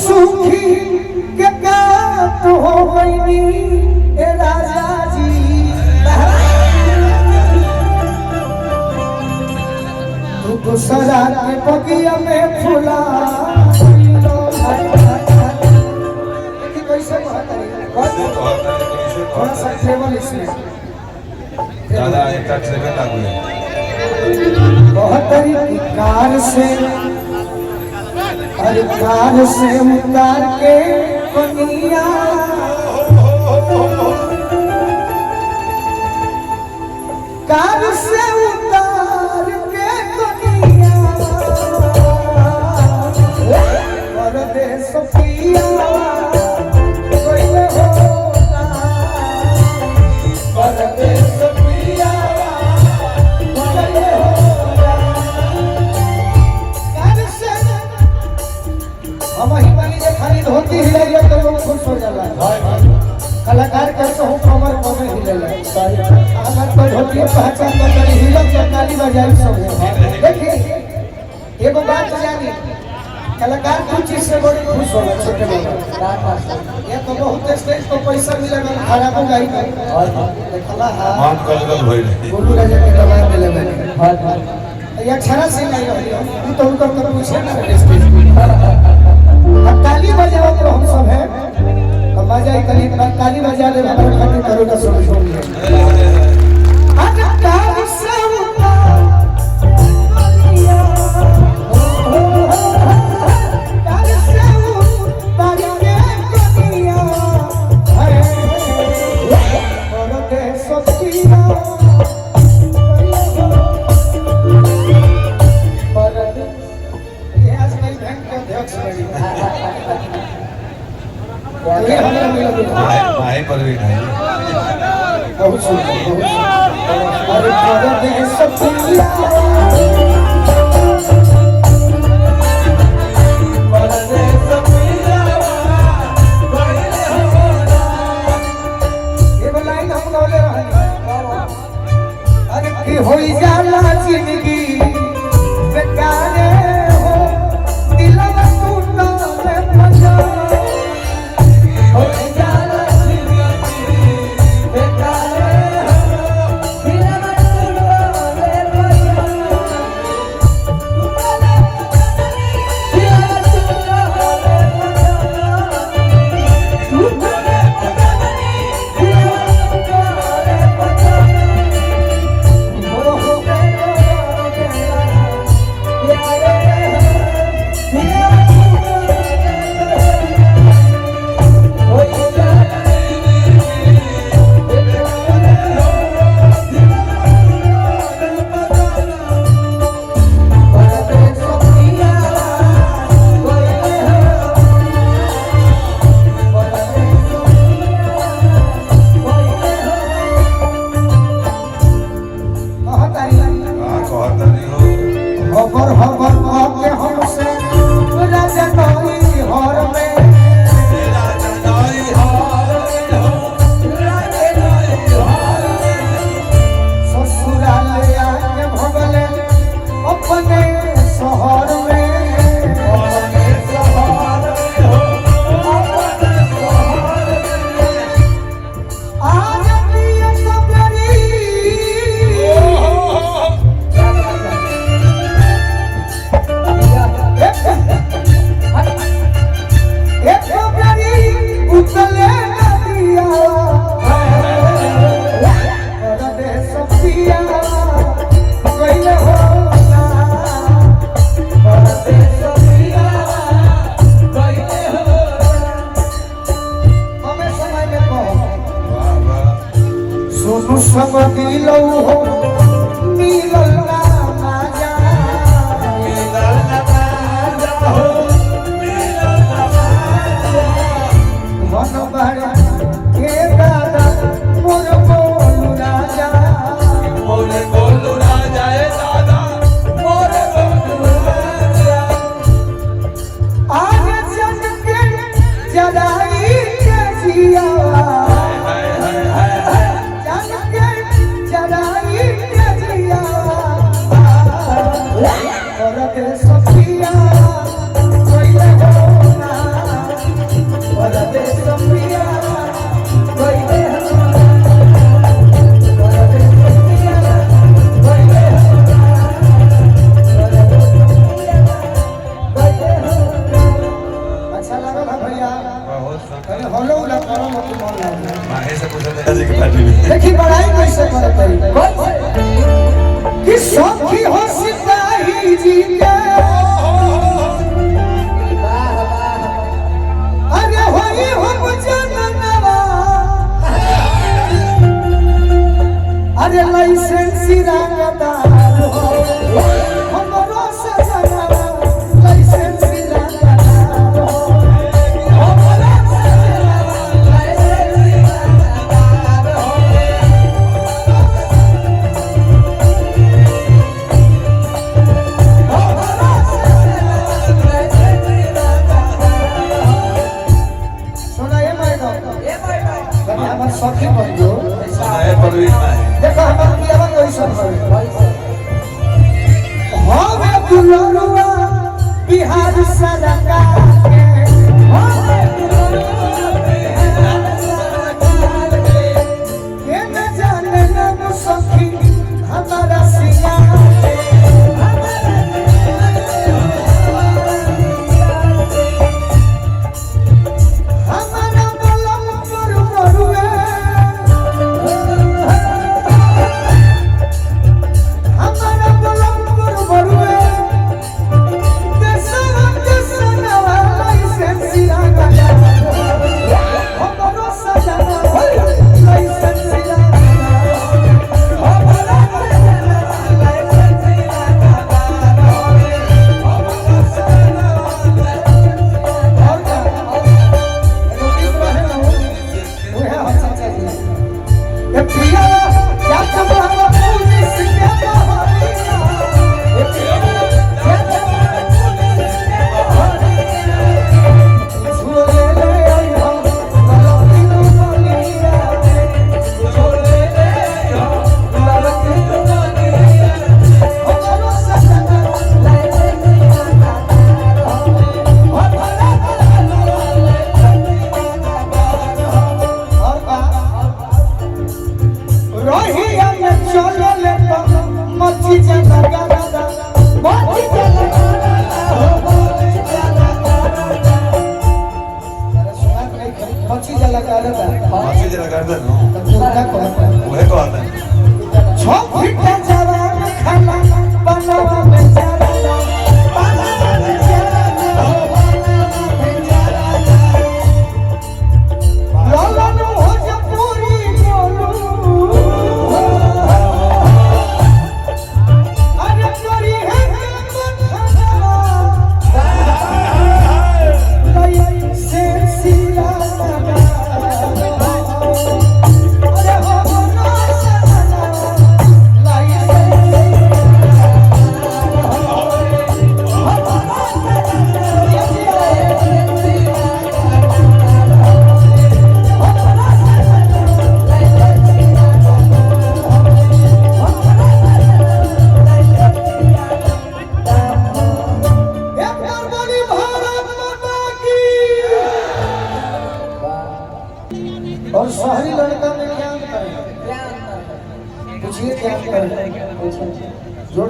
सुखी के गात हो गईनी ए राजा जी तू दूसरा के बगिया में फुला कैसे थोड़ा सा ट्रेवल इसमें दादा एक सेकंड लागू है बहुत कार से हर कार से उतार के बनिया कार से उतार के बनिया परदेस पिया परदेस पिया धोती हिलाइए तो लोग खुश हो जाला कलाकार कैसे हो कमर कमर हिलेला अगर कोई धोती पहचान कर हिलत के ताली बजाई सब देखिए एगो बात जानी कलाकार कुछ चीज से बड़ी खुश होला छोटे बड़ा ये तो बहुत स्टेज तो पैसा मिलेगा खराब हो गई देखला मान कलगल भइल गोलू राजा के दवा देले मैंने ये अक्षरा से नहीं रही तो उनका तो पूछे ना स्टेज अब ताली बजाओ तो हम सब है अब बजाई कहीं ताली बजा ले हमारे खातिर करो का सोचो आज ताली से उतार ताली से उतार के दुनिया है और के सतिया माहे पर भी नहीं बहुत सुंदर अरे परदेस पिया परदेस पिया ये लाइन हम बोले अरे की होई जाला जिंदगी बेकार हो दिलवा टूटा में फंसा सब दिलो हो मिलल ना माजा हो मिलल ना माजा मन बड़ा के दादा मोर बोलू राजा ए दादा मोर बोलू राजा आज जग के जदाई के जिया Sofia, soy la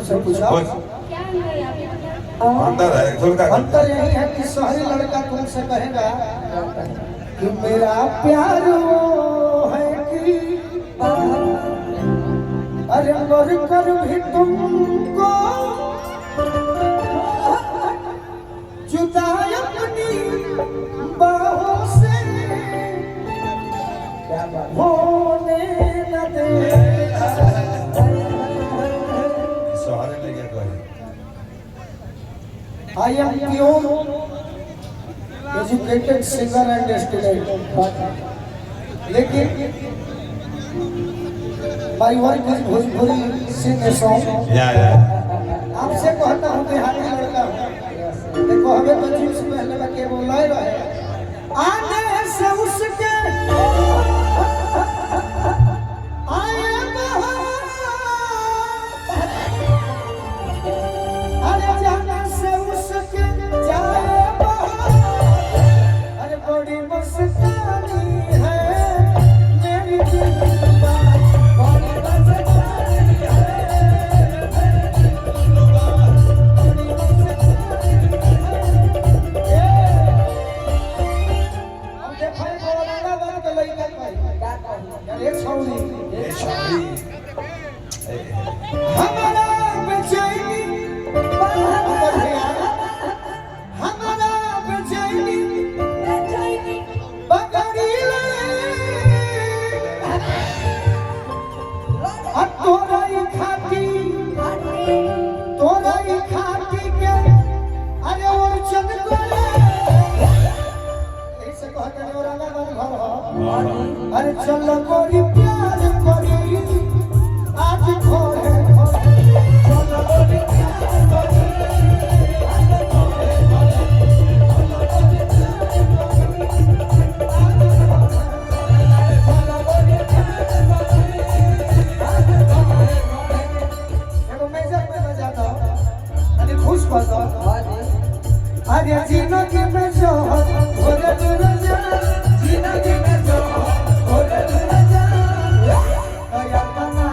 से पूछा अंदर है तो क्या अंतर यही है कि शहरी लड़का तुमसे कहेगा कि मेरा प्यार वो है कि अरे मर कर भी तुमको जुदा अपनी बाहों से होने न दे। सहारे ले गया कोई I am pure educated singer and student, लेकिन my work is Bhojpuri sing a song। या आपसे कहता हूँ देहाती लड़का हूँ, देखो हमें तो जींस पहनने में क्या बोला है आने से उसके आए अरे जाने से उसके जाए अरे बड़ी मस्तानी है मेरी दिलवा बड़ी मस्तानी हमारा बेचैनी हमारा बेचैनी बकरी तोरा ही खाती के अरे और चंद को ऐसे कहते हैं और आगे घर हो अरे चलो कोरी प्यार कोरी आज खोए चलो कोरी प्यार कोरी अरे जिंदगी में जो भोरे दूर जा जिंदगी में जो भोरे दूर जा कया कना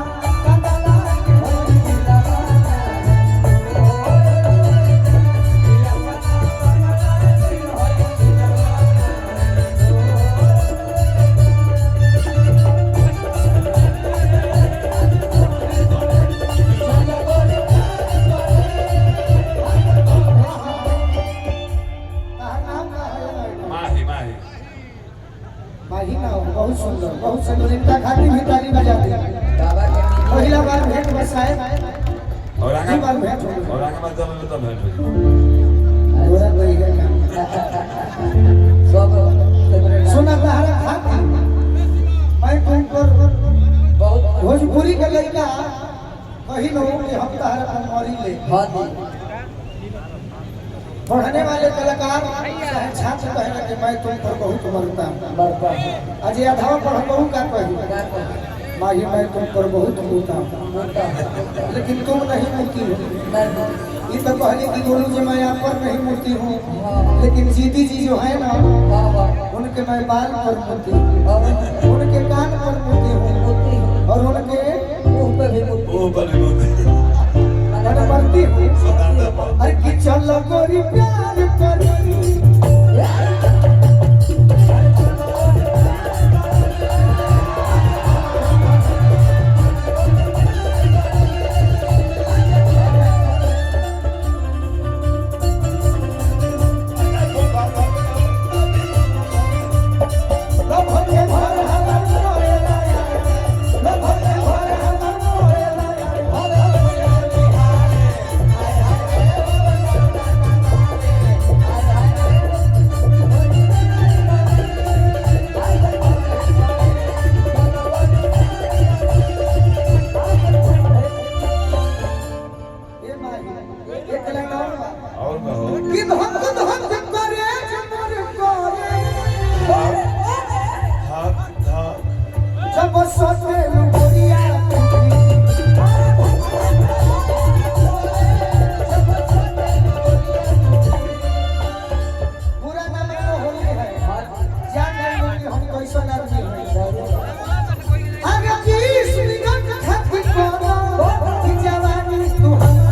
कना के भोरे दिला बहुत सुंदर बहुत सुंदर इनका खाती भी ताली बजा दी पहला बार भेंट बसाए और आगे बार भेंट और आगे मत चलो तो भेंट थोड़ा कोई सुना तारा खाती मैं तुम पर भोजपुरी का लड़का कहीं न हो कि हम तारा पर मरी ले पढ़ने वाले कलाकार छात्र कहना कि मैं तुम पर बहुत मरता अजय अधावा पर हम बहुत का कही माही मैं तुम पर बहुत होता लेकिन तुम नहीं मुक्ति हो ये तो कहने की बोलूं जो मैं आप पर नहीं मुक्ति हूँ लेकिन जीती जी जो है ना उनके मैं बाल पर मुक्ति उनके कान पर मुक्ति हूँ और उनके मुंह पे भी मुक्ति मरती हूँ अरे कि चलो गोरी प्यार करी जवानी तू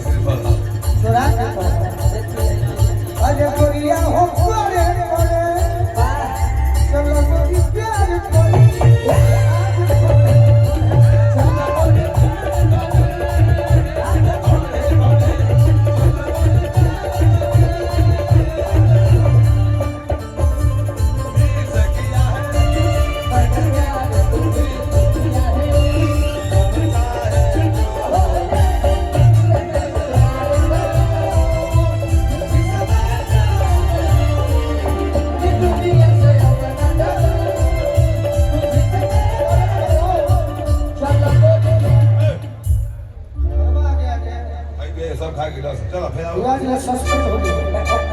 श्रीफल चुरा के अरे गोरिया हो गोरे गोरे चलो गोरी प्यार कोई सब खा के चलो फिर आज सस्पेंड हो गया